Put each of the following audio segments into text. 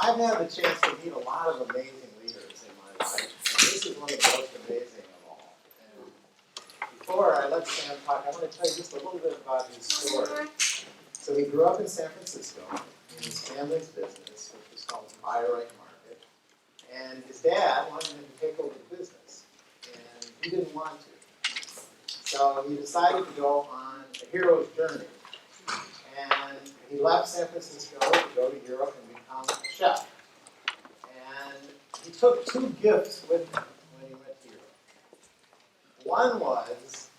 I've had the chance to meet a lot of amazing leaders in my life, and this is one of the most amazing of all. And before I let Sam talk, I want to tell you just a little bit about his story. So he grew up in San Francisco in his family's business, which was called Byright Market, and his dad wanted him to take over the business, and he didn't want to. So he decided to go on a hero's journey, and he left San Francisco to go to Europe and become a chef. And he took two gifts with him when he went to Europe. One was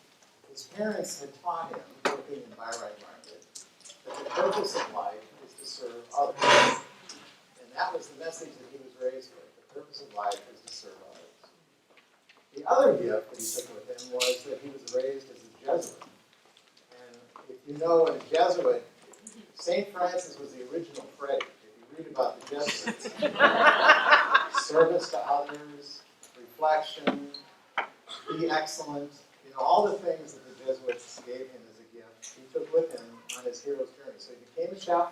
his parents had taught him, working in Byright Market, that the purpose of life is to serve others. And that was the message that he was raised with. The purpose of life is to serve others. The other gift that he took with him was that he was raised as a Jesuit. And if you know what a Jesuit, St. Francis was the original Freddy. If you read about the Jesuits, service to others, reflection, be excellent, all the things that the Jesuits gave him as a gift, he took with him on his hero's journey. So he became a chef,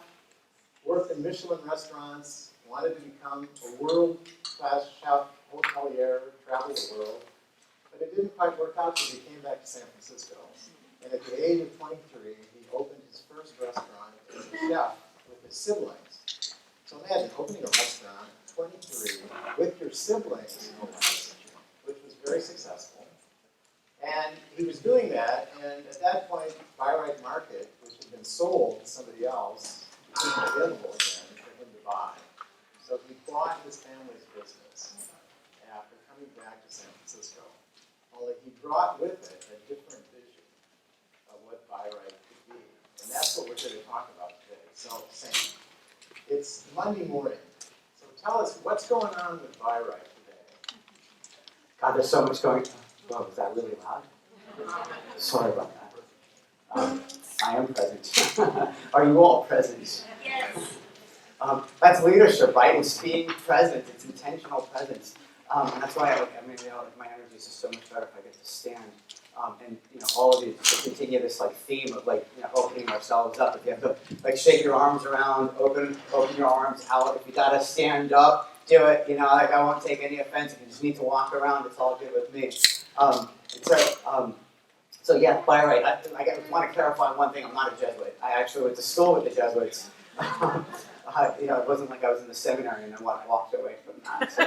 worked in Michelin restaurants, wanted to become a world-class chef, hotelier, travel the world. But it didn't quite work out because he came back to San Francisco. And at the age of 23, he opened his first restaurant as a chef with his siblings. So imagine opening a restaurant at 23 with your siblings, no less, which was very successful. And he was doing that, and at that point, Byright Market, which had been sold to somebody else, became available again for him to buy. So he bought his family's business after coming back to San Francisco. Only he brought with it a different vision of what Byright could be. And that's what we're going to talk about today. So, Sam, it's Monday morning. So tell us, what's going on with Byright today? God, there's so much going on. Whoa, was that really loud? Sorry about that. I am present. Are you all present? Yes. That's leadership, right? It's being present. It's intentional presence. And that's why my energy is just so much better if I get to stand. And all of you to continue this theme of opening ourselves up. If you have to shake your arms around, open your arms out. If you gotta stand up, do it. I won't take any offense. If you just need to walk around, it's all good with me. So yeah, Byright. I want to clarify one thing. I'm not a Jesuit. I actually went to school with the Jesuits. It wasn't like I was in the seminary and then walked away from that. So,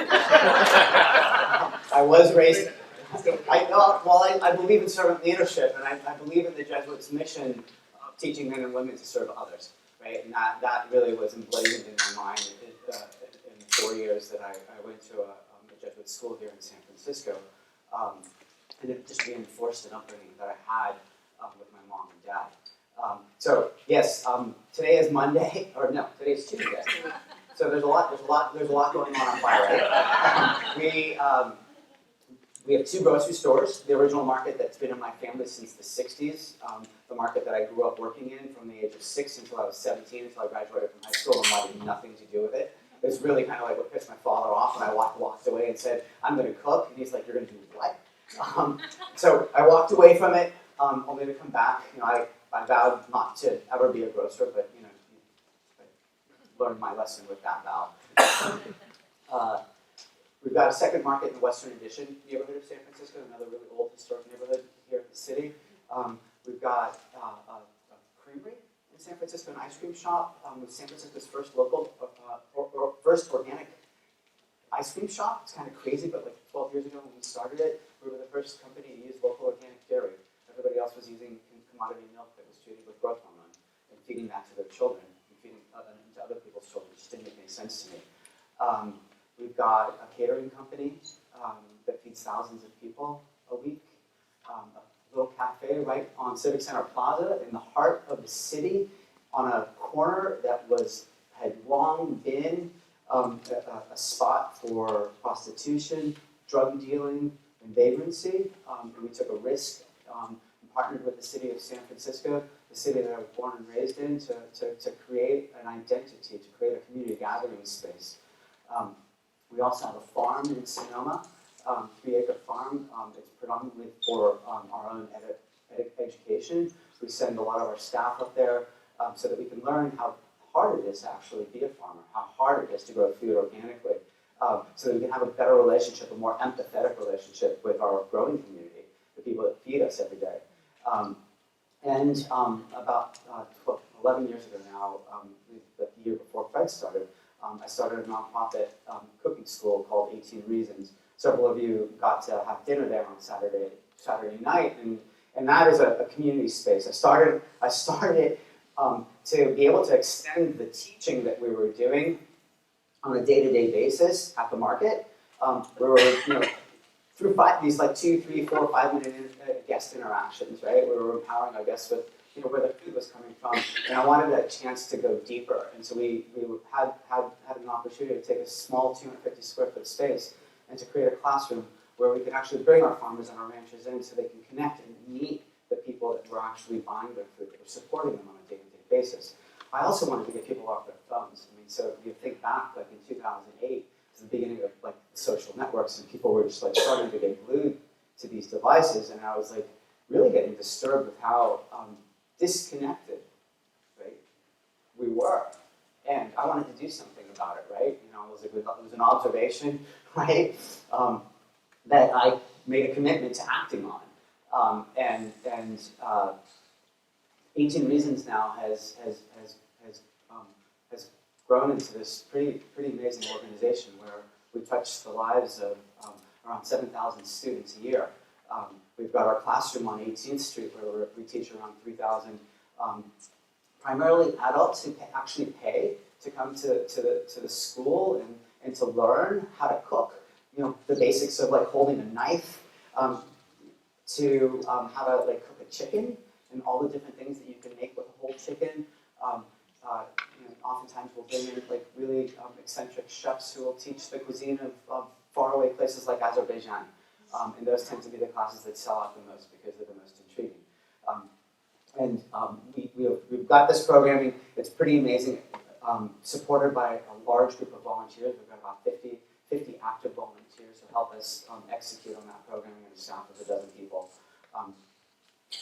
I was raised. I believe in servant leadership, and I believe in the Jesuits' mission of teaching men and women to serve others, right? And that really was emblazoned in my mind in the 4 years that I went to a Jesuit school here in San Francisco. And it just reinforced an upbringing that I had with my mom and dad. So yes, today is Monday, or no, today is Tuesday. So there's a lot going on Byright. We have two grocery stores. The original market that's been in my family since the 60s. The market that I grew up working in from the age of 6 until I was 17, until I graduated from high school, and wanted nothing to do with it. It was really kind of like what pissed my father off when I walked away and said, "I'm going to cook," and he's like, "You're going to do what?" So I walked away from it, only to come back. I vowed not to ever be a grocer, but I learned my lesson with that vow. We've got a second market in the Western Addition neighborhood of San Francisco, another really old historic neighborhood here in the city. We've got a creamery in San Francisco, an ice cream shop with San Francisco's first first organic ice cream shop. It's kind of crazy, but 12 years ago when we started it, we were the first company to use local organic dairy. Everybody else was using commodity milk that was treated with growth hormone and feeding that to their children and feeding to other people's children. It just didn't make any sense to me. We've got a catering company that feeds thousands of people a week. A little cafe right on Civic Center Plaza in the heart of the city on a corner that had long been a spot for prostitution, drug dealing, and vagrancy. And we took a risk and partnered with the city of San Francisco, the city that I was born and raised in, to create an identity, to create a community gathering space. We also have a farm in Sonoma, 3-acre farm. It's predominantly for our own education. We send a lot of our staff up there so that we can learn how hard it is to actually be a farmer, how hard it is to grow food organically, so that we can have a better relationship, a more empathetic relationship with our growing community, the people that feed us every day. About 11 years ago now, the year before Fred started, I started a nonprofit cooking school called 18 Reasons. Several of you got to have dinner there on Saturday night, and that is a community space. I started to be able to extend the teaching that we were doing on a day-to-day basis at the market. We were, through these like 2, 3, 4, 5-minute guest interactions, right? We were empowering our guests with, where the food was coming from, and I wanted a chance to go deeper. And so we had an opportunity to take a small 250 square foot space and to create a classroom where we could actually bring our farmers and our ranchers in so they can connect and meet the people that were actually buying their food, that were supporting them on a day-to-day basis. I also wanted to get people off their thumbs. I mean, so if you think back, like in 2008, to the beginning of like social networks, and people were just like starting to get glued to these devices, and I was like really getting disturbed with how disconnected, right, we were. And I wanted to do something about it, right? It was an observation, right, that I made a commitment to acting on. 18 Reasons now has grown into this pretty amazing organization where we touch the lives of around 7,000 students a year. We've got our classroom on 18th Street where we teach around 3,000 primarily adults who actually pay to come to the school and to learn how to cook. The basics of like holding a knife, to how to like cook a chicken and all the different things that you can make with a whole chicken. Oftentimes we'll bring in like really eccentric chefs who will teach the cuisine of faraway places like Azerbaijan. And those tend to be the classes that sell out the most because they're the most intriguing. We've got this programming. It's pretty amazing, supported by a large group of volunteers. We've got about 50 active volunteers who help us execute on that programming, and a staff of a dozen people.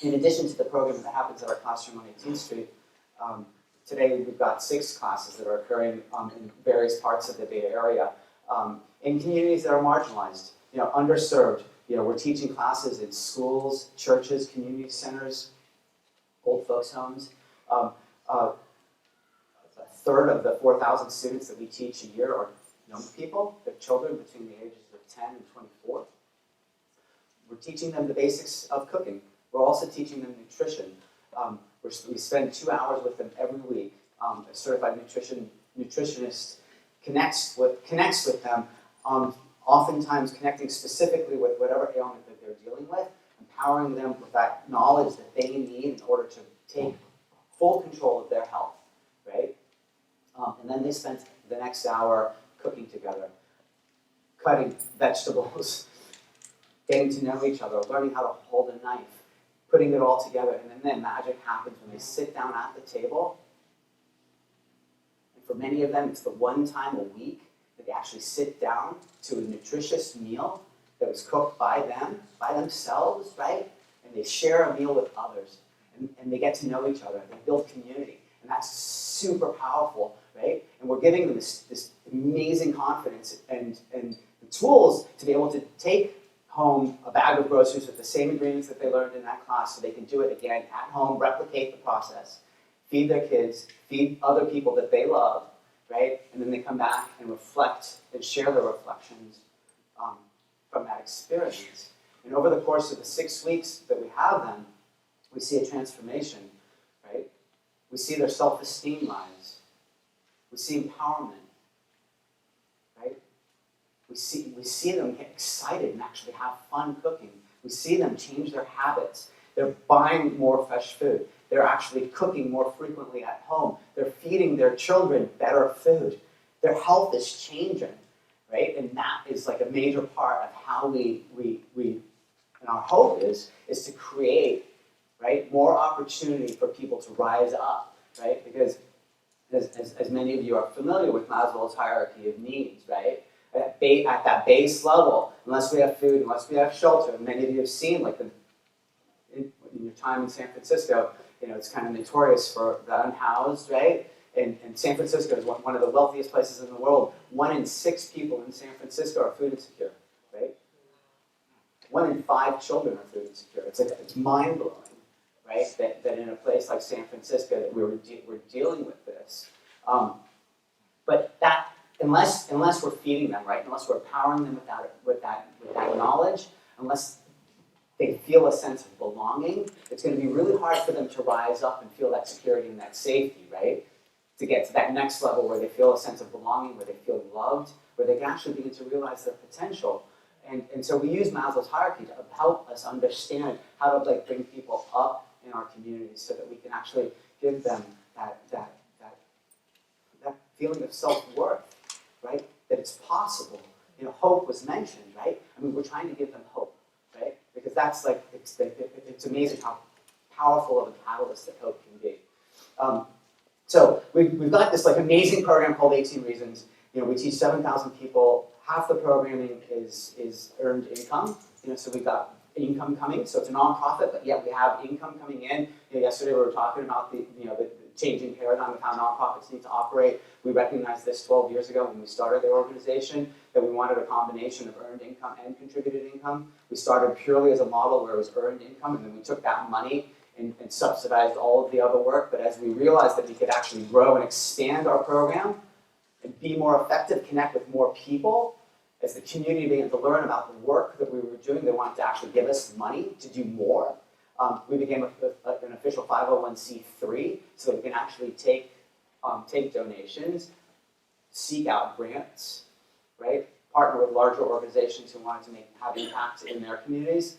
In addition to the program that happens at our classroom on 18th Street, today we've got 6 classes that are occurring in various parts of the Bay Area in communities that are marginalized, underserved. We're teaching classes in schools, churches, community centers, old folks' homes. A third of the 4,000 students that we teach a year are young people. They're children between the ages of 10 and 24. We're teaching them the basics of cooking. We're also teaching them nutrition. We spend 2 hours with them every week. A certified nutritionist connects with them, oftentimes connecting specifically with whatever ailment that they're dealing with, empowering them with that knowledge that they need in order to take full control of their health, right? And then they spend the next hour cooking together, cutting vegetables, getting to know each other, learning how to hold a knife, putting it all together, and then magic happens when they sit down at the table. And for many of them, it's the one time a week that they actually sit down to a nutritious meal that was cooked by them, by themselves, right? And they share a meal with others, and they get to know each other, they build community, and that's super powerful, right? And we're giving them this amazing confidence and the tools to be able to take home a bag of groceries with the same ingredients that they learned in that class so they can do it again at home, replicate the process, feed their kids, feed other people that they love, right? And then they come back and reflect and share their reflections from that experience. And over the course of the 6 weeks that we have them, we see a transformation, right? We see their self-esteem rise. We see empowerment, right? We see them get excited and actually have fun cooking. We see them change their habits. They're buying more fresh food. They're actually cooking more frequently at home. They're feeding their children better food. Their health is changing, right? And that is like a major part of how we and our hope is to create, right, more opportunity for people to rise up, right? Because as many of you are familiar with Maslow's hierarchy of needs, right? At that base level, unless we have food, unless we have shelter, and many of you have seen, like in your time in San Francisco, it's kind of notorious for the unhoused, right? And San Francisco is one of the wealthiest places in the world. 1 in 6 people in San Francisco are food insecure, right? 1 in 5 children are food insecure. It's mind-blowing, right? That in a place like San Francisco that we're dealing with this. But that unless we're feeding them, right? Unless we're empowering them with that knowledge, unless they feel a sense of belonging, it's going to be really hard for them to rise up and feel that security and that safety, right? To get to that next level where they feel a sense of belonging, where they feel loved, where they can actually begin to realize their potential. And so we use Maslow's hierarchy to help us understand how to bring people up in our communities so that we can actually give them that feeling of self-worth, right? That it's possible. Hope was mentioned, right? I mean, we're trying to give them hope, right? Because that's it's amazing how powerful of a catalyst that hope can be. So we've got this amazing program called 18 Reasons. We teach 7,000 people. Half the programming is earned income. So we've got income coming. So it's a nonprofit, but yet we have income coming in. Yesterday we were talking about the changing paradigm of how nonprofits need to operate. We recognized this 12 years ago when we started the organization, that we wanted a combination of earned income and contributed income. We started purely as a model where it was earned income, and then we took that money and subsidized all of the other work. But as we realized that we could actually grow and expand our program and be more effective, connect with more people, as the community began to learn about the work that we were doing, they wanted to actually give us money to do more. We became an official 501c3, so that we can actually take donations, seek out grants, right? Partner with larger organizations who wanted to have impact in their communities.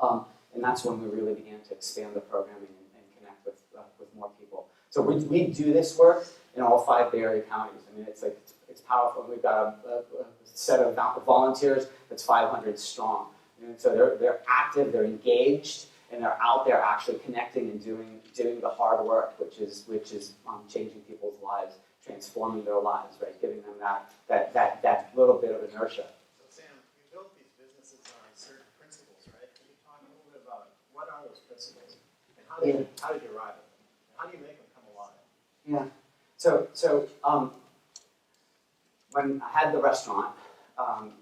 And that's when we really began to expand the programming and connect with more people. So we do this work in all 5 Bay Area counties. I mean, it's powerful. We've got a set of volunteers that's 500 strong. And so they're active, they're engaged, and they're out there actually connecting and doing the hard work, which is changing people's lives, transforming their lives, right? Giving them that little bit of inertia. So Sam, you built these businesses on certain principles, right? Can you talk a little bit about what are those principles and how did you arrive at them? And how do you make them come alive? Yeah. So when I had the restaurant, and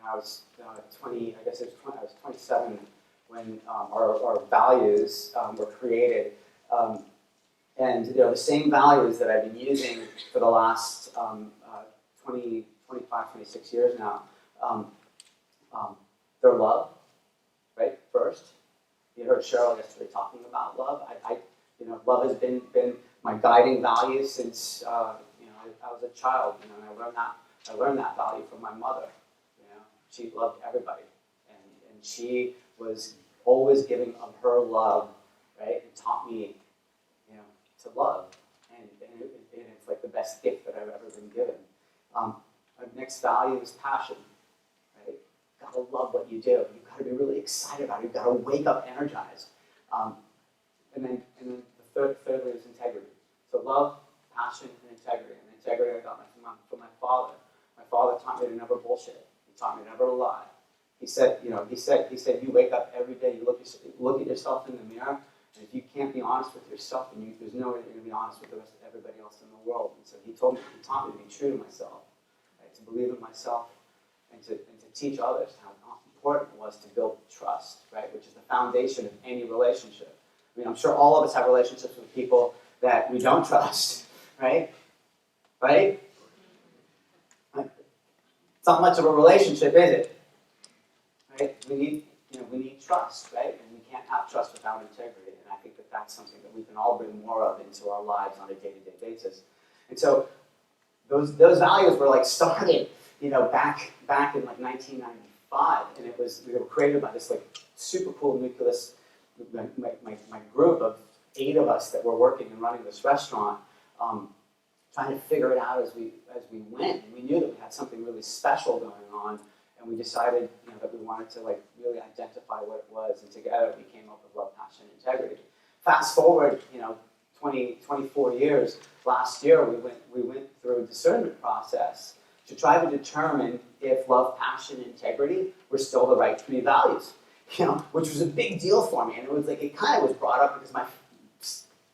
I was 20, I guess I was 27 when our values were created. And the same values that I've been using for the last 25, 26 years now. They're love, right? First. You heard Cheryl yesterday talking about love. Love has been my guiding value since I was a child. And I learned that value from my mother. She loved everybody, and she was always giving of her love, right? And taught me, to love, and it's like the best gift that I've ever been given. Our next value is passion, right? You've got to love what you do. You've got to be really excited about it. You've got to wake up energized. And then the thirdly is integrity. So love, passion, and integrity. And integrity I got from my father. My father taught me to never bullshit. He taught me never to lie. He said, you wake up every day, you look at yourself in the mirror, and if you can't be honest with yourself, then there's no way that you're going to be honest with the rest of everybody else in the world. And so he taught me to be true to myself, right? To believe in myself, and to teach others how important it was to build trust, right? Which is the foundation of any relationship. I mean, I'm sure all of us have relationships with people that we don't trust, right? Right? It's not much of a relationship, is it? Right? We need trust, right? And we can't have trust without integrity. And I think that that's something that we can all bring more of into our lives on a day-to-day basis. And so those values were started, back in 1995, and we were created by this super cool nucleus, my group of 8 of us that were working and running this restaurant, trying to figure it out as we went. And we knew that we had something really special going on, and we decided that we wanted to really identify what it was, and together we came up with love, passion, and integrity. Fast forward 24 years. Last year we went through a discernment process to try to determine if love, passion, and integrity were still the right 3 values. Which was a big deal for me, and it was it kind of was brought up because my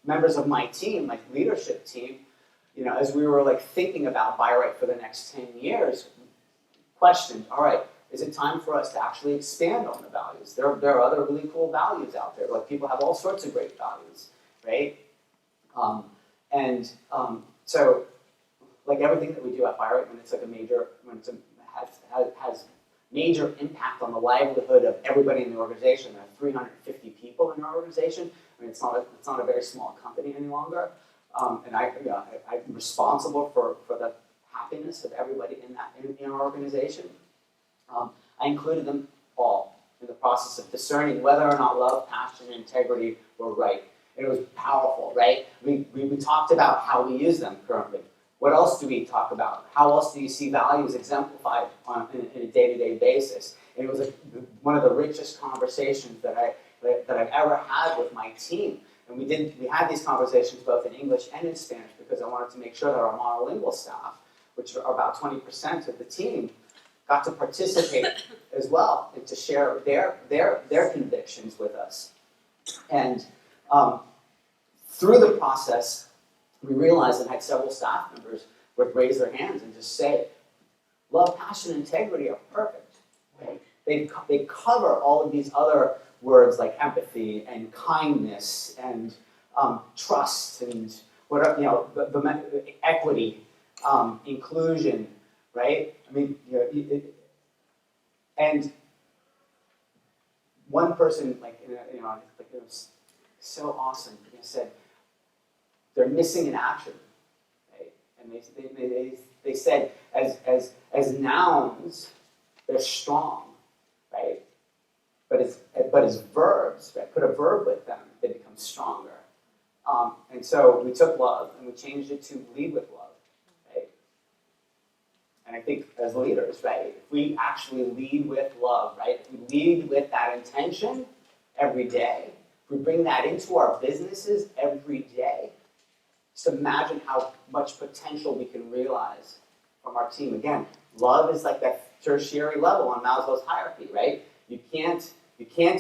members of my team, my leadership team, as we were like thinking about Buy Right for the next 10 years, questioned, all right, is it time for us to actually expand on the values? There are other really cool values out there. Like people have all sorts of great values, right? So like everything that we do at Buy Right, when it's like has major impact on the livelihood of everybody in the organization. There are 350 people in our organization. I mean, it's not a very small company any longer. And I'm responsible for the happiness of everybody in our organization. I included them all in the process of discerning whether or not love, passion, and integrity were right. And it was powerful, right? We talked about how we use them currently. What else do we talk about? How else do you see values exemplified in a day-to-day basis? And it was one of the richest conversations that I've ever had with my team. And we had these conversations both in English and in Spanish because I wanted to make sure that our monolingual staff, which are about 20% of the team, got to participate as well and to share their convictions with us. And through the process, we realized that I had several staff members would raise their hands and just say, love, passion, and integrity are perfect. Right? They cover all of these other words like empathy and kindness and trust and the equity, inclusion, right? I mean, and one person, it was so awesome. They said they're missing an action, right? And they said as nouns, they're strong, right? But as verbs, right? Put a verb with them, they become stronger. And so we took love and we changed it to lead with love, right? And I think as leaders, right, if we actually lead with love, right, if we lead with that intention every day, if we bring that into our businesses every day, just imagine how much potential we can realize from our team. Again, love is like that tertiary level on Maslow's hierarchy, right? You can't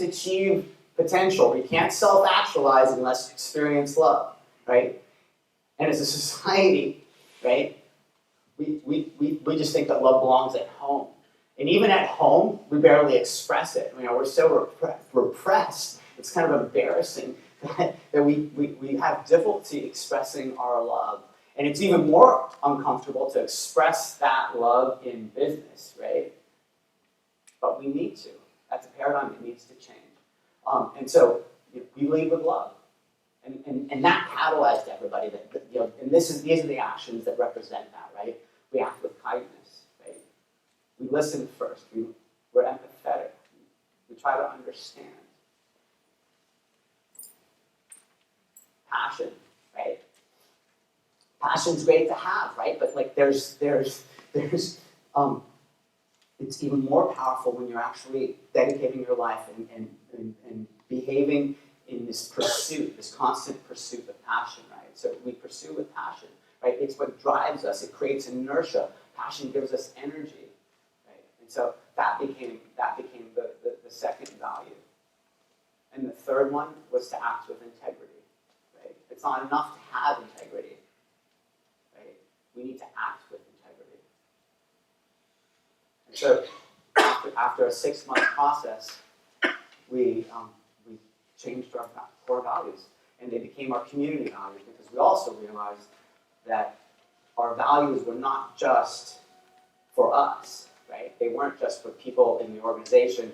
achieve potential. You can't self-actualize unless you experience love, right? And as a society, right, we just think that love belongs at home. And even at home, we barely express it. We're so repressed. It's kind of embarrassing that we have difficulty expressing our love. And it's even more uncomfortable to express that love in business, right? But we need to. That's a paradigm that needs to change. And so we lead with love. And that catalyzed everybody. And these are the actions that represent that, right? We act with kindness, right? We listen first. We're empathetic. We try to understand. Passion, right? Passion's great to have, right? But it's even more powerful when you're actually dedicating your life and behaving in this pursuit, this constant pursuit of passion, right? So we pursue with passion, right? It's what drives us. It creates inertia. Passion gives us energy, right? And so that became the second value. And the third one was to act with integrity, right? It's not enough to have integrity, right? We need to act with integrity. And so after a 6-month process, we changed our core values, and they became our community values because we also realized that our values were not just for us, right? They weren't just for people in the organization.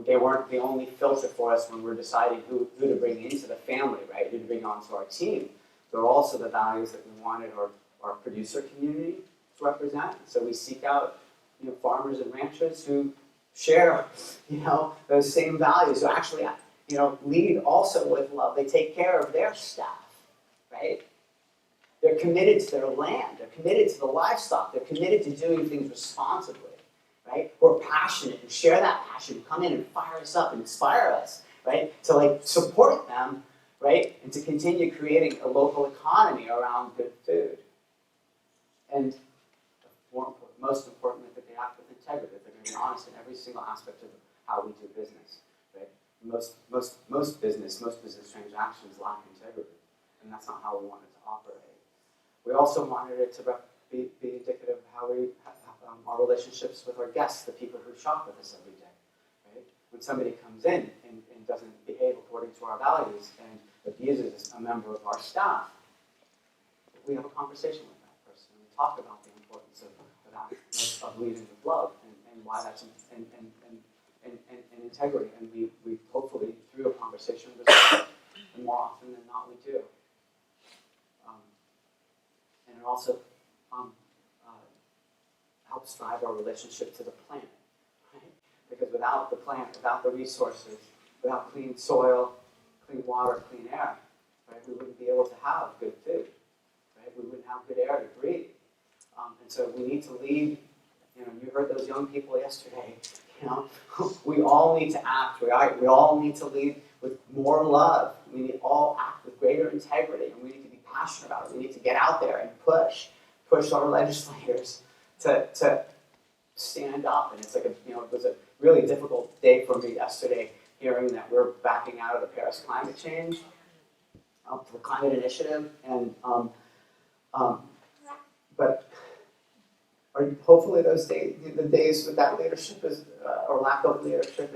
They weren't the only filter for us when we're deciding who to bring into the family, right? Who to bring onto our team. They're also the values that we wanted our producer community to represent. So we seek out farmers and ranchers who share those same values, who actually lead also with love. They take care of their staff, right? They're committed to their land. They're committed to the livestock. They're committed to doing things responsibly, right? We're passionate and share that passion. Come in and fire us up and inspire us, right? To support them, right? And to continue creating a local economy around good food. And most importantly, that they act with integrity. That they're going to be honest in every single aspect of how we do business, right? Most business transactions lack integrity, and that's not how we want it to operate. We also wanted it to be indicative of how we our relationships with our guests, the people who shop with us every day. Right? When somebody comes in and doesn't behave according to our values and abuses a member of our staff, we have a conversation with that person and we talk about the importance of leading with love and why that's and integrity. And we hopefully through a conversation resolve it. And more often than not we do. And it also helps drive our relationship to the planet, right? Because without the planet, without the resources, without clean soil, clean water, clean air, right, we wouldn't be able to have good food, right? We wouldn't have good air to breathe. And so we need to lead, you know, you heard those young people yesterday, you know, we all need to act, right? We all need to lead with more love. We need to all act with greater integrity, and we need to be passionate about it. We need to get out there and push our legislators to stand up. And it's like it was a really difficult day for me yesterday, hearing that we're backing out of the Paris climate change, the climate initiative, and but hopefully those days, the days with that leadership is or lack of leadership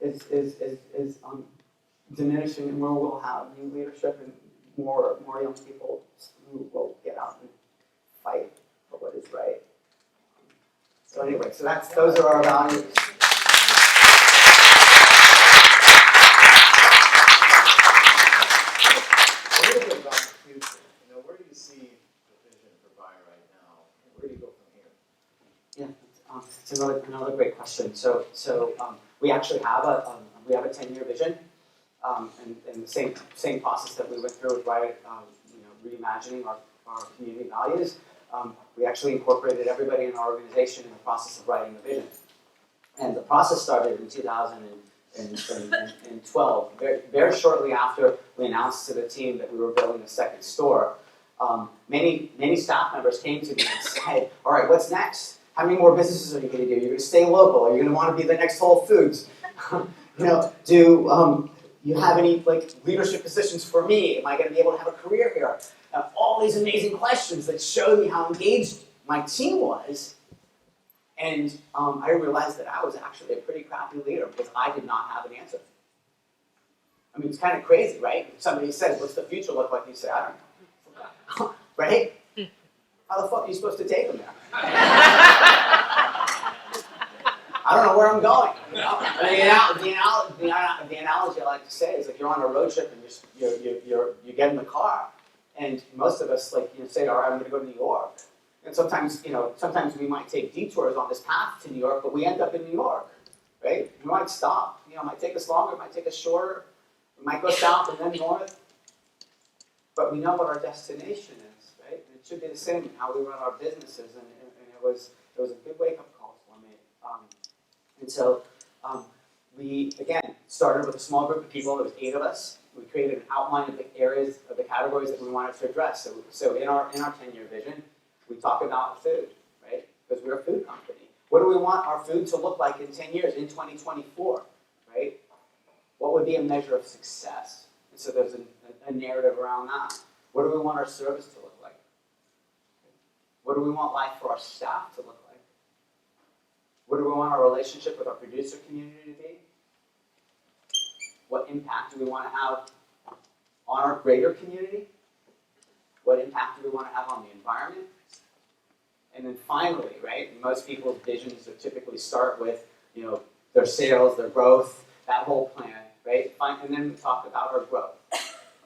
is diminishing, and where we'll have new leadership and more young people who will get out and fight for what is right. So anyway, so those are our values. A little bit about the future. You know, where do you see the vision for Buy right now? Where do you go from here? Yeah, it's another great question. So we actually have a 10-year vision, and the same process that we went through with reimagining our community values. We actually incorporated everybody in our organization in the process of writing the vision. And the process started in 2012. Very shortly after we announced to the team that we were building a second store, many staff members came to me and said, all right, what's next? How many more businesses are you going to do? You're going to stay local? Are you going to want to be the next Whole Foods? Do you have any leadership positions for me? Am I going to be able to have a career here? All these amazing questions that showed me how engaged my team was. And I realized that I was actually a pretty crappy leader because I did not have an answer. I mean, it's kind of crazy, right? If somebody says, what's the future look like? You say, I don't know. Right? How the fuck are you supposed to take them there? I don't know where I'm going. You know? The analogy I like to say is like you're on a road trip and you get in the car. And most of us say, all right, I'm going to go to New York. And sometimes we might take detours on this path to New York, but we end up in New York, right? We might stop. It might take us longer, it might take us shorter. We might go south and then north. But we know what our destination is, right? And it should be the same in how we run our businesses. And it was a good wake-up call for me. And so we, again, started with a small group of people. There was 8 of us. We created an outline of the areas, of the categories that we wanted to address. So in our 10-year vision, we talk about food, right? Because we're a food company. What do we want our food to look like in 10 years, in 2024, right? What would be a measure of success? And so there's a narrative around that. What do we want our service to look like? What do we want life for our staff to look like? What do we want our relationship with our producer community to be? What impact do we want to have on our greater community? What impact do we want to have on the environment? And then finally, right, most people's visions typically start with, their sales, their growth, that whole plan, right? And then we talk about our growth.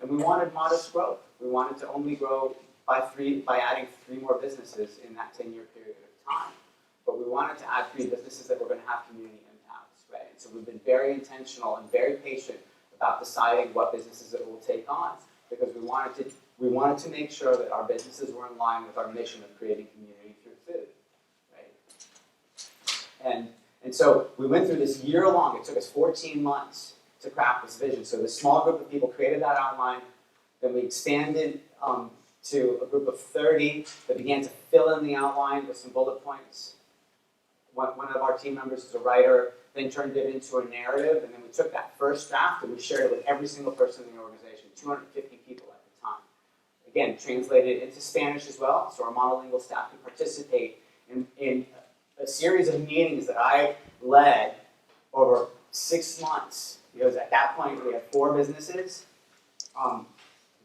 And we wanted modest growth. We wanted to only grow by adding 3 more businesses in that 10-year period of time. But we wanted to add 3 businesses that were going to have community impacts, right? And so we've been very intentional and very patient about deciding what businesses it will take on, because we wanted to make sure that our businesses were in line with our mission of creating community through food, right? And so we went through this year-long, it took us 14 months to craft this vision. So this small group of people created that outline, then we expanded to a group of 30 that began to fill in the outline with some bullet points. One of our team members is a writer, then turned it into a narrative, and then we took that first draft and we shared it with every single person in the organization, 250 people at the time. Again, again, translated into Spanish as well, so our monolingual staff can participate in a series of meetings that I led over 6 months, because at that point we had 4 businesses,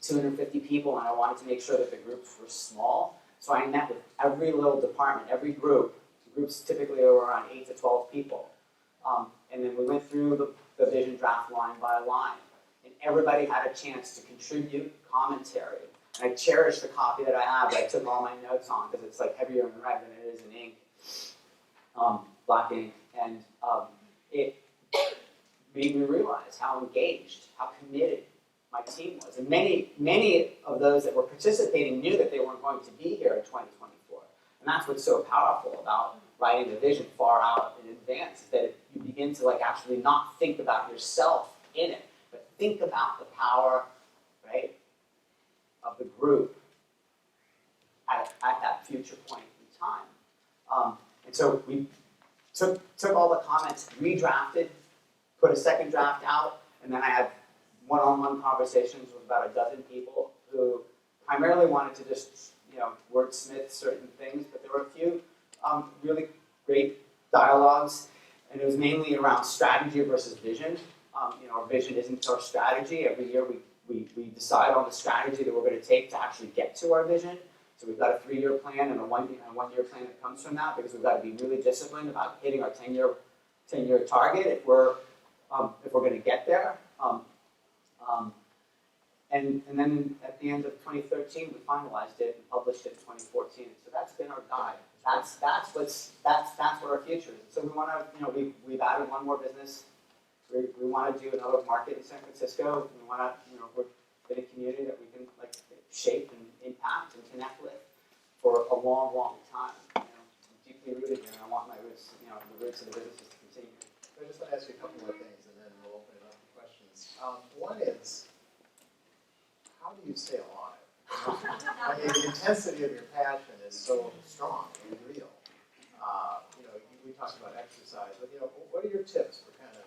250 people, and I wanted to make sure that the groups were small. So I met with every little department, every group. The groups typically are around 8 to 12 people. And then we went through the vision draft line by line. And everybody had a chance to contribute commentary. And I cherish the copy that I have that I took all my notes on, because it's like heavier in red than it is in ink, black ink. And it made me realize how engaged, how committed my team was. And many of those that were participating knew that they weren't going to be here in 2024. And that's what's so powerful about writing the vision far out in advance, is that you begin to actually not think about yourself in it, but think about the power, right, of the group at that future point in time. And so we took all the comments, redrafted, put a second draft out, and then I had one-on-one conversations with about a dozen people who primarily wanted to just, wordsmith certain things, but there were a few really great dialogues, and it was mainly around strategy versus vision. Our vision isn't our strategy. Every year we decide on the strategy that we're going to take to actually get to our vision. So we've got a 3-year plan and a one-year plan that comes from that, because we've got to be really disciplined about hitting our 10-year target if we're going to get there. And then at the end of 2013, we finalized it and published it in 2014. So that's been our guide. That's what our future is. So we want to, we've added one more business. We want to do another market in San Francisco. We want to, we're in a community that we can shape and impact and connect with for a long, long time. I'm deeply rooted here, and I want my roots, the roots of the businesses to continue. So I just want to ask you a couple more things, and then we'll open it up for questions. One is, how do you stay alive? I mean, the intensity of your passion is so strong and real. We talked about exercise, but what are your tips for kind of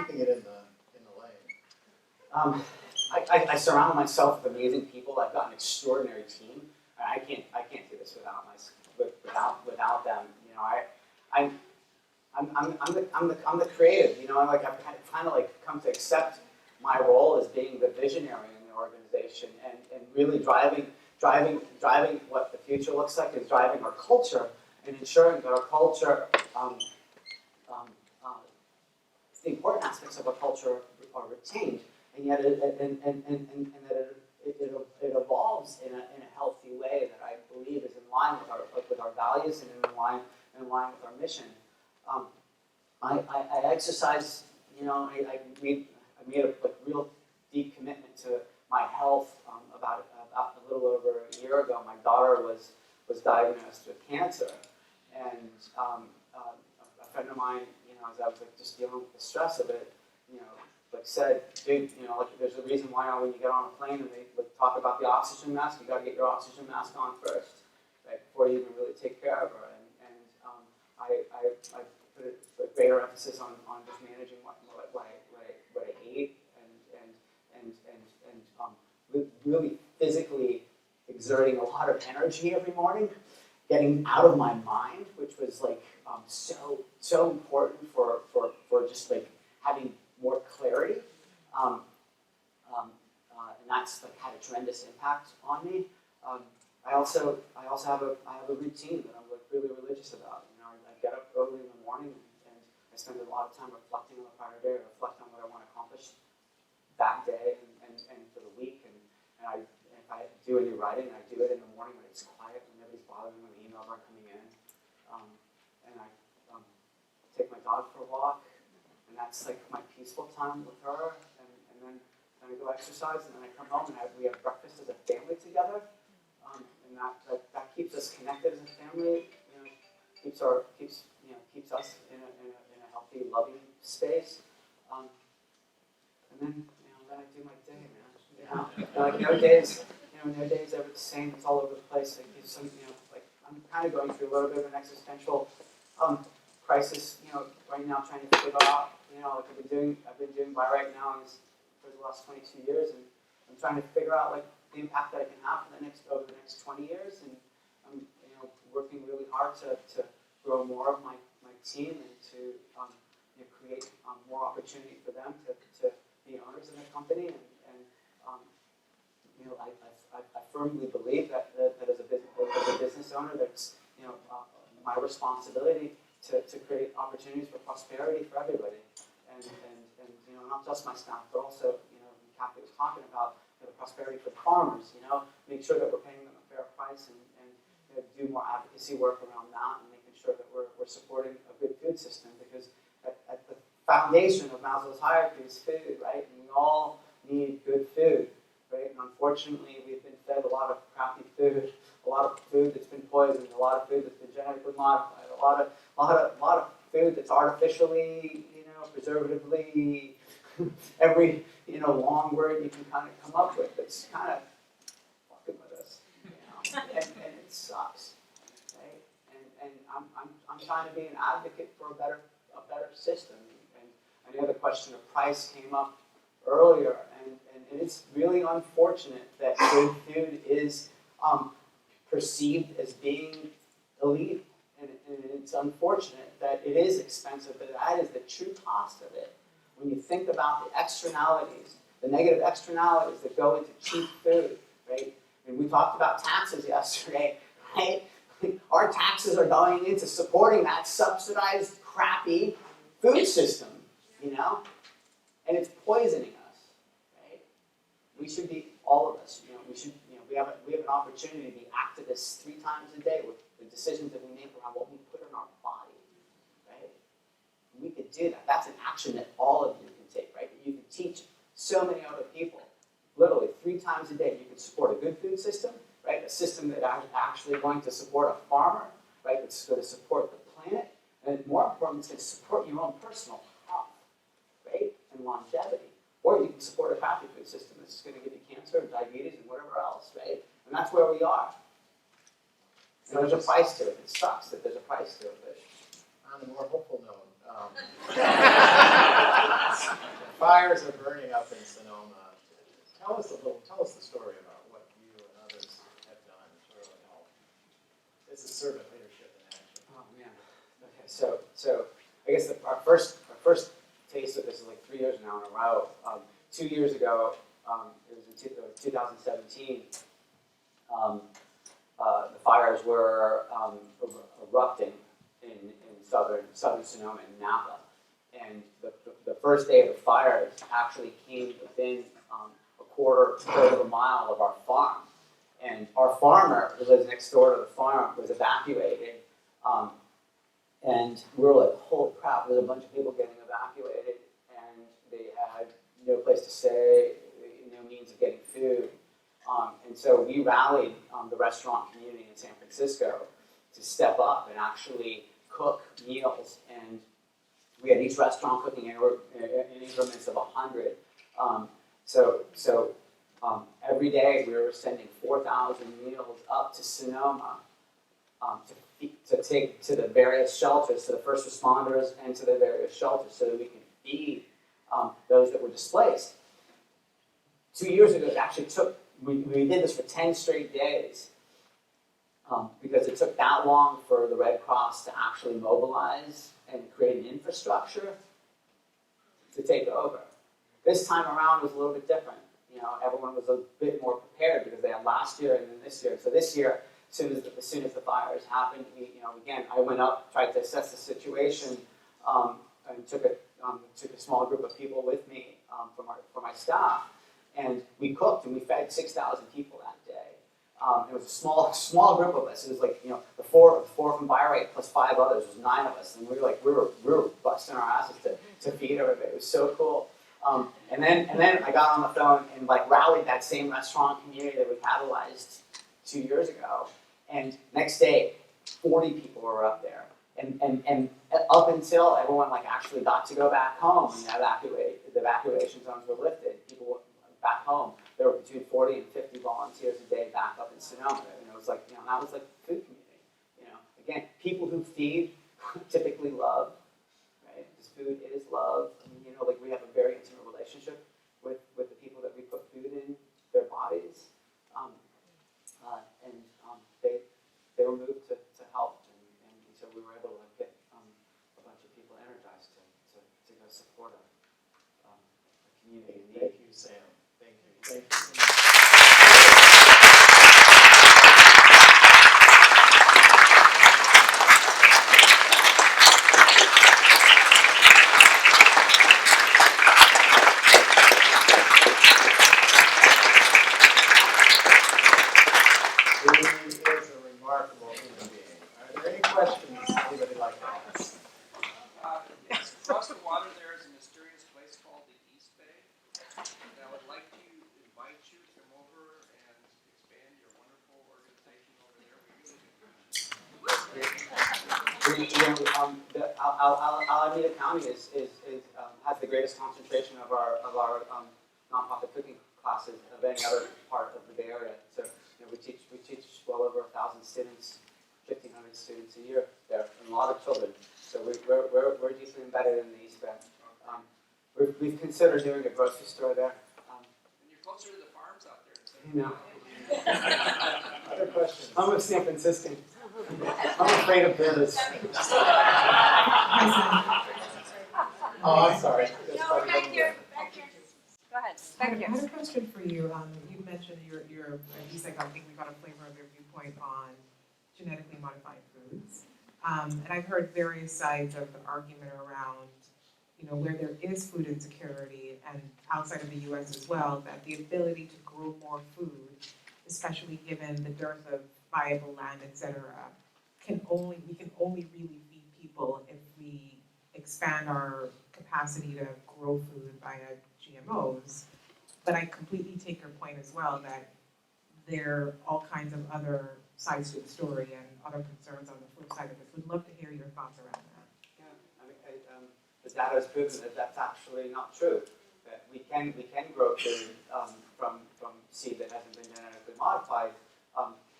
keeping it in the lane? I surround myself with amazing people. I've got an extraordinary team. I can't do this without them. I'm the creative. I've kind of come to accept my role as being the visionary in the organization, and really driving what the future looks like, and driving our culture, and ensuring that our culture, the important aspects of our culture are retained, and yet that it evolves in a healthy way that I believe is in line with our values and in line with our mission. I exercise. I made a real deep commitment to my health about a little over a year ago. My daughter was diagnosed with cancer, and a friend of mine, as I was just dealing with the stress of it, said, dude, there's a reason why when you get on a plane and they talk about the oxygen mask, you got to get your oxygen mask on first, right, before you can really take care of her. And I put a greater emphasis on just managing what I ate, and really physically exerting a lot of energy every morning, getting out of my mind, which was so important for just having more clarity, and that's had a tremendous impact on me. I also have a routine that I'm really religious about. I get up early in the morning, and I spend a lot of time reflecting on the prior day, reflect on what I want to accomplish that day and for the week. And if I do any writing, I do it in the morning when it's quiet, when nobody's bothering me, when the emails aren't coming in. And I take my dog for a walk, and that's my peaceful time with her. And then I go exercise, and then I come home and we have breakfast as a family together. And that keeps us connected as a family. Keeps us in a healthy, loving space. And then I do my day, man. No days ever the same. It's all over the place. I'm kind of going through a little bit of an existential crisis. Right now, trying to figure out. I've been doing by right now for the last 22 years, and I'm trying to figure out the impact that I can have for over the next 20 years, and I'm working really hard to grow more of my team and to create more opportunity for them to be owners in the company, and I firmly believe that as a business owner, that's my responsibility to create opportunities for prosperity for everybody, and not just my staff, but also Kathy was talking about the prosperity for the farmers. Make sure that we're paying them a fair price, and do more advocacy work around that, and making sure that we're supporting a good food system, because at the foundation of Maslow's hierarchy is food, right? And we all need good food, right? And unfortunately, we've been fed a lot of crappy food, a lot of food that's been poisoned, a lot of food that's been genetically modified, a lot of food that's artificially, preservatively, every long word you can kind of come up with that's kind of fucking with us, and it sucks, right? And I'm trying to be an advocate for a better system. And I know the question of price came up earlier, and it's really unfortunate that good food is perceived as being elite, and it's unfortunate that it is expensive, but that is the true cost of it. When you think about the externalities, the negative externalities that go into cheap food, right? And we talked about taxes yesterday, right? Our taxes are going into supporting that subsidized, crappy food system, and it's poisoning us, right? We should be, all of us, we have an opportunity to be activists 3 times a day with the decisions that we make around what we put in our body, right? We could do that. That's an action that all of you can take, right? You can teach so many other people. Literally 3 times a day, you can support a good food system, right? A system that is actually going to support a farmer, right? It's going to support the planet, and more important, it's going to support your own personal health, right? And longevity. Or you can support a crappy food system that's going to give you cancer, diabetes, and whatever else, right? And that's where we are. And there's a price to it. It sucks that there's a price to it. But on a more hopeful note, fires are burning up in Sonoma. Tell us the story about what you and others have done to really help. This is servant leadership in action. oh man. Okay, so I guess our first taste of this is like 3 years now in a row. 2 years ago, it was in 2017. The fires were erupting in southern Sonoma and Napa, and the first day of the fires actually came within a quarter of a mile of our farm, and our farmer who lives next door to the farm was evacuated, and we were like, holy crap! There's a bunch of people getting evacuated, and they had no place to stay, no means of getting food. And so we rallied the restaurant community in San Francisco to step up and actually cook meals. And we had each restaurant cooking in increments of 100. Every day we were sending 4,000 meals up to Sonoma to take to the various shelters, to the first responders and to the various shelters, so that we could feed those that were displaced. 2 years ago, it actually took, we did this for 10 straight days because it took that long for the Red Cross to actually mobilize and create an infrastructure to take over. This time around was a little bit different. Everyone was a bit more prepared because they had last year and then this year. So this year, as soon as the fires happened, again, I went up, tried to assess the situation, and took a small group of people with me for my staff, and we cooked and we fed 6,000 people that day. It was a small group of us. It was like the four from Bayreuth plus 5 others. It was 9 of us, and we were busting our asses to feed everybody. It was so cool. And then I got on the phone and rallied that same restaurant community that we catalyzed 2 years ago. And next day, 40 people were up there. And up until everyone actually got to go back home and the evacuation zones were lifted, people were back home. There were between 40 and 50 volunteers a day back up in Sonoma. And it was that was like food community. Again, people who feed typically love, right? Because food is love. We have a very intimate relationship with the people that we put food in their bodies. um, and they were moved to help, and so we were able to get a bunch of people energized to go support a community in need. Thank you, Sam. Thank you. Thank you. He is a remarkable human being. Are there any questions anybody would like to ask? Yes, across the water there is a mysterious place called the East Bay. And I would like to invite you to come over and expand your wonderful organization over there. We really do. Alameda County has the greatest concentration of our nonprofit cooking classes of any other part of the Bay Area. So we teach well over 1,000 students, 1,500 students a year there, and a lot of children. So we're deeply embedded in the East Bay. We've considered doing a grocery store there. And you're closer to the farms out there. So You know, Other questions? I'm a San Franciscan. I'm afraid of bears. Oh, I'm sorry. No, back here, back here. Go ahead, back I here. had a question for you. You mentioned at least I think we got a flavor of your viewpoint on genetically modified foods. And I've heard various sides of the argument around, where there is food insecurity and outside of the US as well, that the ability to grow more food, especially given the dearth of viable land, et cetera, we can only really feed people if we expand our capacity to grow food via GMOs. But I completely take your point as well that there are all kinds of other sides to the story and other concerns on the flip side of this. Would love to hear your thoughts around that. Yeah, I mean, the data has proven that that's actually not true. That we can grow food from seed that hasn't been genetically modified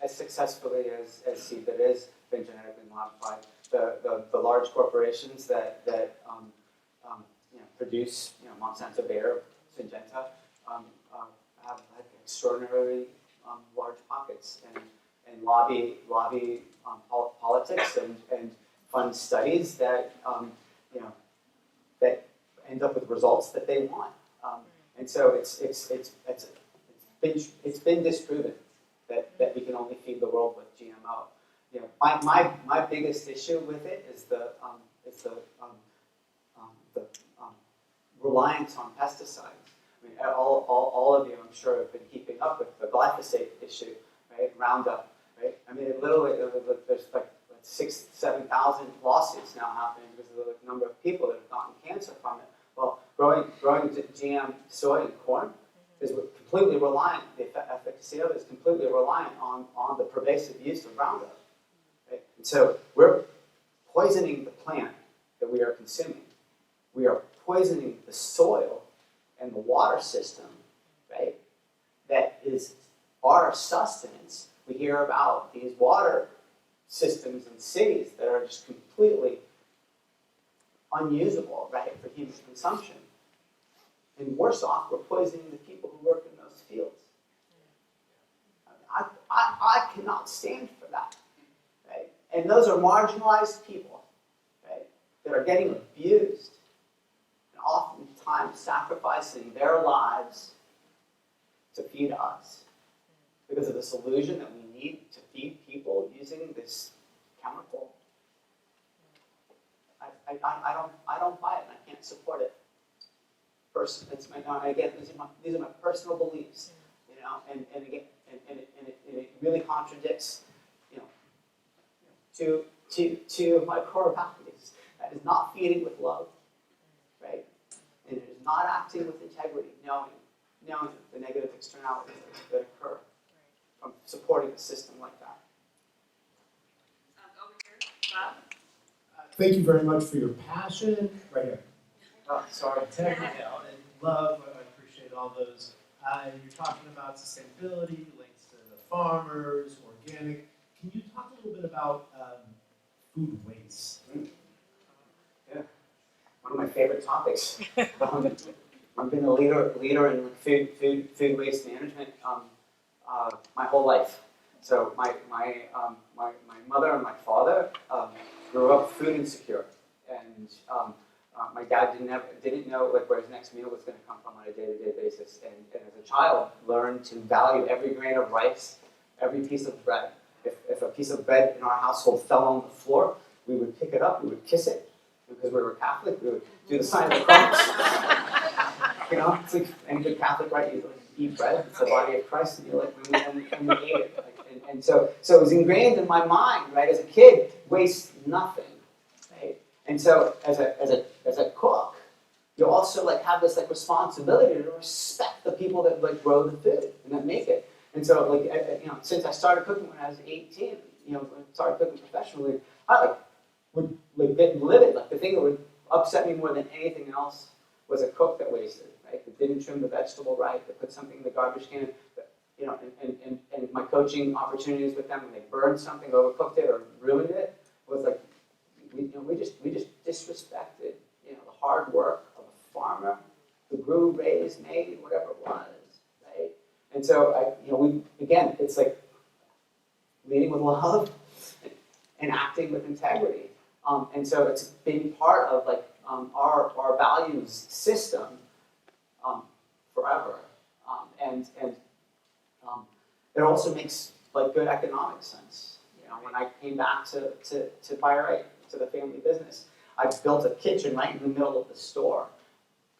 as successfully as seed that has been genetically modified. The large corporations that produce Monsanto, Bayer, Syngenta have extraordinarily large pockets and lobby politics and fund studies that that end up with results that they want. And so it's been disproven that we can only feed the world with GMO. My biggest issue with it is the reliance on pesticides. I mean, all of you, I'm sure, have been keeping up with the glyphosate issue, right? Roundup, right? I mean, there's like 6,000 to 7,000 lawsuits now happening because of the number of people that have gotten cancer from it. Well, growing GM soy and corn is completely reliant. The efficacy of it is completely reliant on the pervasive use of Roundup. Right? And so we're poisoning the plant that we are consuming. We are poisoning the soil and the water system, right? That is our sustenance. We hear about these water systems in cities that are just completely unusable, right, for human consumption. And worse off, we're poisoning the people who work in those fields. I cannot stand for that, right? And those are marginalized people, right, that are getting abused and oftentimes sacrificing their lives to feed us because of this illusion that we need to feed people using this chemical. I don't buy it, and I can't support it. Again, these are my personal beliefs, and it really contradicts, to my core values. That is not feeding with love, right? And it is not acting with integrity, knowing the negative externalities that occur from supporting a system like that. Over here, Bob. Thank you very much for your passion. Right here. Oh, sorry. Integrity and love. I appreciate all those. You're talking about sustainability, links to the farmers, organic. Can you talk a little bit about food waste? Yeah, one of my favorite topics. I've been a leader in food waste management my whole life. So my mother and my father grew up food insecure, and my dad didn't know like where his next meal was going to come from on a day-to-day basis. And as a child, learned to value every grain of rice, every piece of bread. If a piece of bread in our household fell on the floor, we would pick it up, we would kiss it, because we were Catholic. We would do the sign of the cross. You know, it's like any good Catholic, right? You eat bread, it's the body of Christ, and you're like, and we ate it. Like, and so it was ingrained in my mind, right? As a kid, waste nothing, right? And so as a cook, you also like have this like responsibility to respect the people that like grow the food and that make it. And so like you know, since I started cooking when I was 18, you know, when I started cooking professionally, I like would like get livid. Like the thing that would upset me more than anything else was a cook that wasted, right? That didn't trim the vegetable right, that put something in the garbage can, that, you know, and my coaching opportunities with them when they burned something, overcooked it, or ruined it, was like we just disrespected, you know, the hard work of a farmer who grew, raised, made, whatever it was, right? And so again, it's like leading with love and acting with integrity. And so it's been part of like our values system forever. And it also makes like good economic sense. You know, when I came back to Fire to the family business, I built a kitchen right in the middle of the store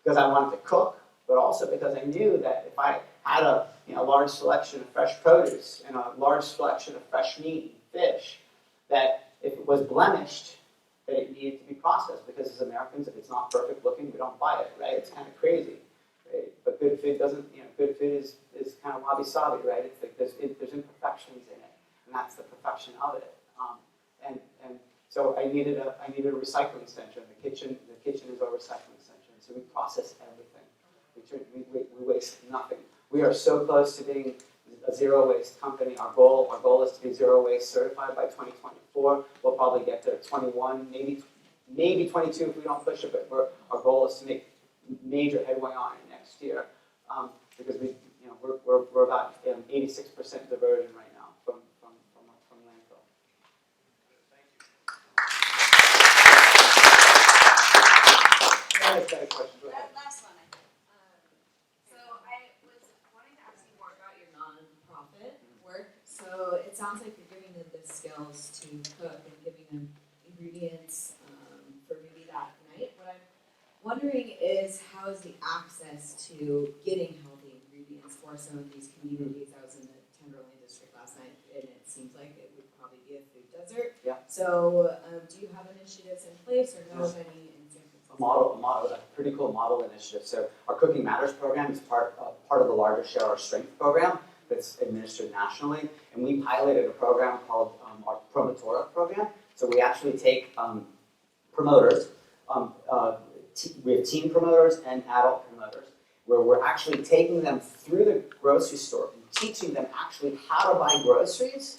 because I wanted to cook, but also because I knew that if I had a large selection of fresh produce and a large selection of fresh meat and fish, that if it was blemished, that it needed to be processed, because as Americans, if it's not perfect looking, we don't buy it, right? It's kind of crazy, right? But good food doesn't, good food is kind of wabi-sabi, right? It's like there's imperfections in it, and that's the perfection of it. And so I needed a recycling center. The kitchen is our recycling center, and so we process everything. We waste nothing. We are so close to being a zero waste company. Our goal is to be zero waste certified by 2024. We'll probably get there at 21, maybe 22 if we don't push it. But our goal is to make major headway on it next year, because we're about 86% diversion right now from landfill. I've got a question. Go ahead. That last one, I think. So I was wanting to ask you more about your nonprofit work. So it sounds like you're giving them the skills to cook and giving them ingredients for maybe that night. What I'm wondering is, how is the access to getting healthy ingredients for some of these communities? I was in the Tenderloin district last night, and it seems like it would probably be a food desert. Yeah. So do you have initiatives in place, or know of any in San Francisco? A pretty cool model initiative. So our Cooking Matters program is part of the larger Share Our Strength program that's administered nationally, and we piloted a program called our Promotora program. So we actually take promoters, we have teen promoters and adult promoters, where we're actually taking them through the grocery store and teaching them actually how to buy groceries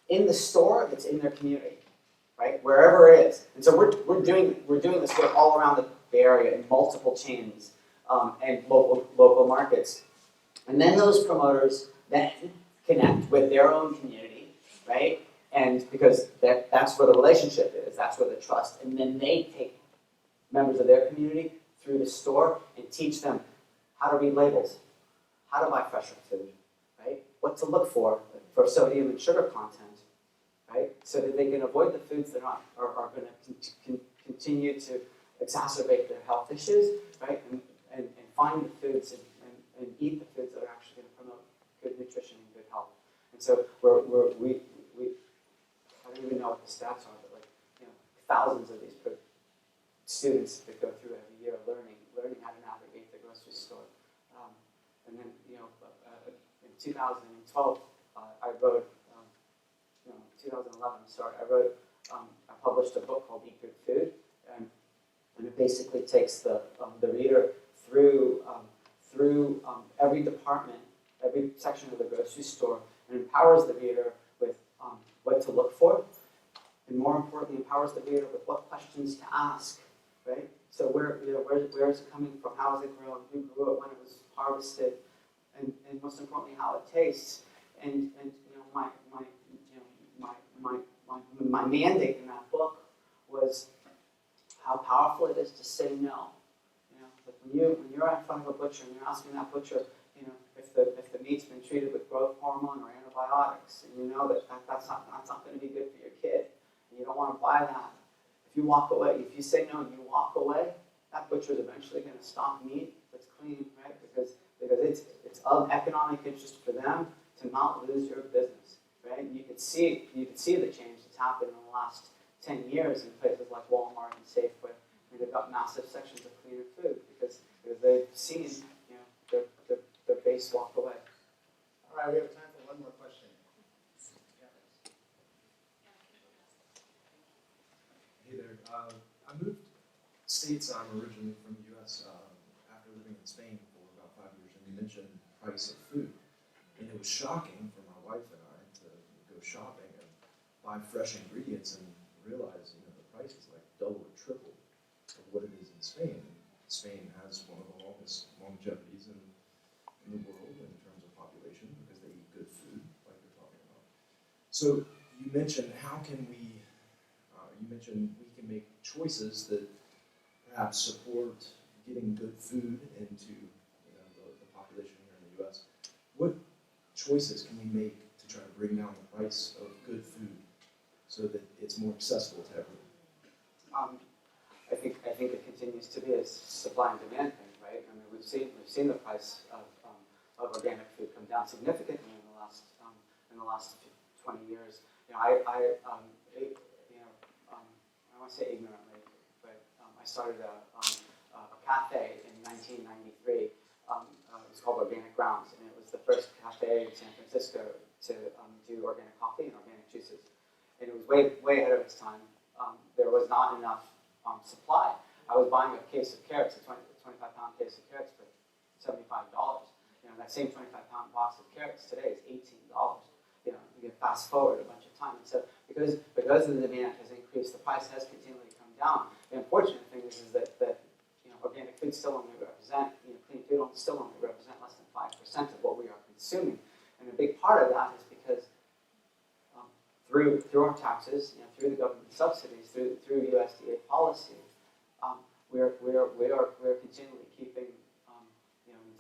in the store that's in their community, right? Wherever it is. And so we're doing this work all around the Bay Area in multiple chains and local markets. And then those promoters then connect with their own community, right? And because that's where the relationship is, that's where the trust. And then they take members of their community through the store and teach them how to read labels, how to buy fresher food, right? What to look for sodium and sugar content, right? So that they can avoid the foods that are going to continue to exacerbate their health issues, right? And find the foods and eat the foods that are actually going to promote good nutrition and good health. And so we I don't even know what the stats are, but thousands of these students that go through every year learning how to navigate the grocery store. And then in 2012 I wrote 2011, I published a book called Eat Good Food, and it basically takes the reader through every department, every section of the grocery store, and empowers the reader with what to look for, and more importantly, empowers the reader with what questions to ask, right? So where is it coming from? How is it grown? Who grew it? When it was harvested? and most importantly, how it tastes. And you know, my mandate in that book was how powerful it is to say no. You know, like when you're in front of a butcher and you're asking that butcher, you know, if the meat's been treated with growth hormone or antibiotics, and you know that's not going to be good for your kid, and you don't want to buy that. If you walk away, if you say no and you walk away, that butcher is eventually going to stock meat that's clean, right? Because it's of economic interest for them to not lose your business, right? And you can see the change that's happened in the last 10 years in places like Walmart and Safeway. I mean, they've got massive sections of cleaner food because they've seen, you know, their base walk away. All right, we have time for one more question. Hey there. I moved states. I'm originally from the U.S. After living in Spain for about 5 years, and you mentioned price of food, and it was shocking for my wife and I to go shopping and buy fresh ingredients and realize, you know, the price is like double or triple of what it is in Spain. Spain has one of the longest longevities in the world in terms of population because they eat good food, like you're talking about. So you mentioned how can we? You mentioned we can make choices that perhaps support getting good food into, you know, the population here in the U.S. What choices can we make to try to bring down the price of good food so that it's more accessible to everyone? I think it continues to be a supply and demand thing, right? I mean, we've seen the price of organic food come down significantly in the last 20 years. You know, I want to say ignorantly, but I started a cafe in 1993. It was called Organic Grounds, and it was the first cafe in San Francisco to do organic coffee and organic juices. And it was way ahead of its time. There was not enough supply. I was buying a case of carrots, a 25-pound case of carrots for $75. You know, that same 25-pound box of carrots today is $18. You know, you can fast forward a bunch of time. And so because the demand has increased, the price has continually come down. The unfortunate thing is that you know, organic food still only represent, you know, clean food still only represent less than 5% of what we are consuming. And a big part of that is because through our taxes, you know, through the government subsidies, through USDA policy, we are continually keeping you know, the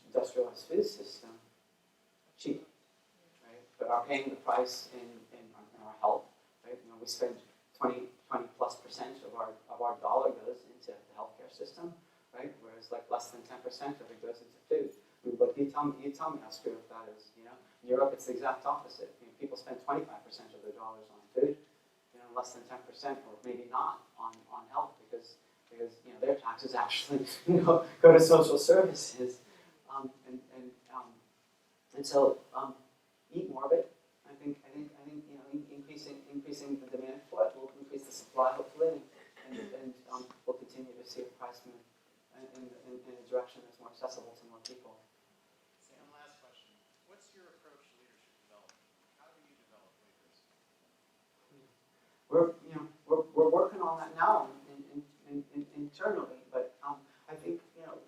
industrialized food system cheap, right? But are paying the price in our health, right? You know, we spend 20+% of our dollar goes into the healthcare system, right? Whereas like less than 10% of it goes into food. I mean, but you tell me how screwed up that is. You know, in Europe it's the exact opposite. You know, people spend 25% of their dollars on food, you know, less than 10% or maybe not on health because you know, their taxes actually, you know, go to social services, and so eat more of it. I think you know, increasing the demand for it will increase the supply hopefully, and we'll continue to see the price move in a direction that's more accessible to more people. Sam, last question. What's your approach to leadership development? How do you develop leaders? We're working on that now internally, but I think you know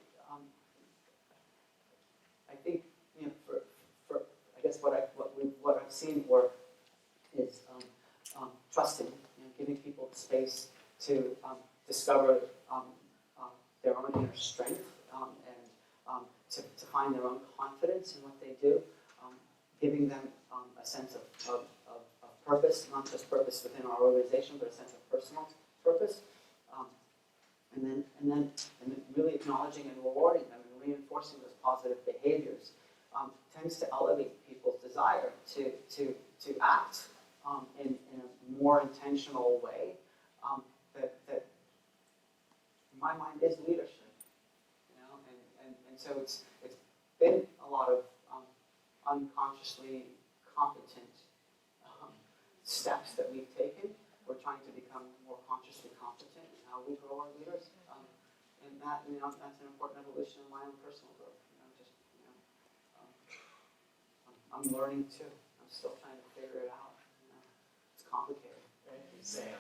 for I guess what I've seen work is trusting, you know, giving people the space to discover their own inner strength and to find their own confidence in what they do, giving them a sense of purpose, not just purpose within our organization, but a sense of personal purpose, and then really acknowledging and rewarding them and reinforcing those positive behaviors tends to elevate people's desire to act in a more intentional way that in my mind is leadership, you know, and so it's been a lot of unconsciously competent steps that we've taken. We're trying to become more consciously competent in how we grow our leaders, and that, you know, that's an important evolution in my own personal growth. You know, just you know, I'm learning too. I'm still trying to figure it out. You know, it's complicated. Thank you, Sam.